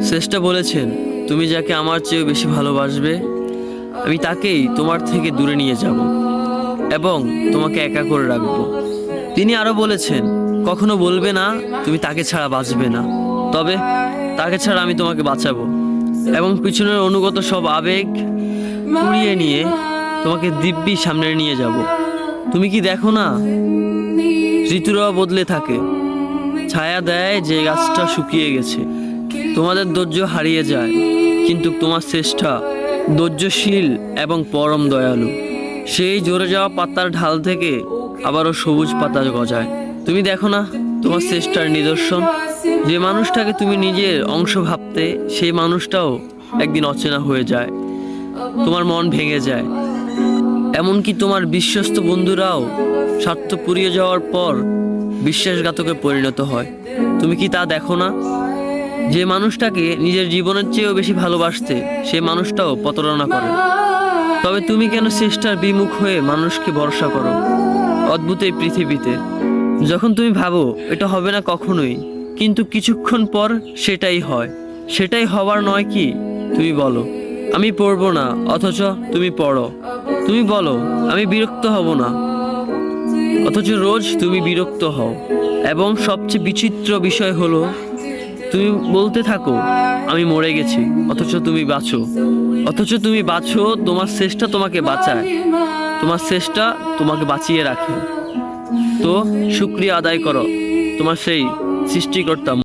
শ্রেষ্ঠ বলেছেন, তুমি যাকে আমার চেয়ে বেশি ভালোবাসবে আমি তাকেই তোমার থেকে দূরে নিয়ে যাব এবং তোমাকে একা করে রাখবো। তিনি আরো বলেছেন, কখনো বলবে না তুমি তাকে ছাড়া বাঁচবে না, তবে তাকে ছাড়া আমি তোমাকে বাঁচাবো এবং পিছনের অনুগত সব আবেগ কুড়িয়ে নিয়ে তোমাকে দিব্যি সামনে নিয়ে যাব। তুমি কি দেখো না, ঋতুরাও বদলে থাকে, ছায়া দেয় যে গাছটা শুকিয়ে গেছে। তোমাদের ধৈর্য হারিয়ে যায়, কিন্তু তোমার শ্রেষ্ঠা ধৈর্যশীল এবং পরম দয়ালু। সেই ঝরে যাওয়া পাতার ঢাল থেকে আবারও সবুজ পাতা গজায়। তুমি দেখো না তোমার শ্রেষ্ঠার নিদর্শন, যে মানুষটাকে তুমি নিজের অংশ ভাবতে সেই মানুষটাও একদিন অচেনা হয়ে যায়, তোমার মন ভেঙে যায়। এমনকি তোমার বিশ্বস্ত বন্ধুরাও স্বার্থ পুড়িয়ে যাওয়ার পর বিশ্বাসঘাতকে পরিণত হয়। তুমি কি তা দেখো না? যে মানুষটাকে নিজের জীবনের চেয়েও বেশি ভালোবাসতে সেই মানুষটাও প্রতারণা করে। তবে তুমি কেন চেষ্টার বিমুখ হয়ে মানুষকে ভরসা করো? অদ্ভুত এই পৃথিবীতে, যখন তুমি ভাবো এটা হবে না কখনোই, কিন্তু কিছুক্ষণ পর সেটাই হয়। সেটাই হবার নয় কি? তুমি বলো আমি পড়বো না, অথচ তুমি পড়ো। তুমি বলো আমি বিরক্ত হব না, অথচ রোজ তুমি বিরক্ত হও। এবং সবচেয়ে বিচিত্র বিষয় হলো, তুমি বলতে থাকো আমি মরে গেছি, অথচ তুমি বাঁচো। তোমার চেষ্টা তোমাকে বাঁচায়, তোমার চেষ্টা তোমাকে বাঁচিয়ে রাখে। তো শুকরিয়া আদায় করো তোমার সেই সৃষ্টিকর্তা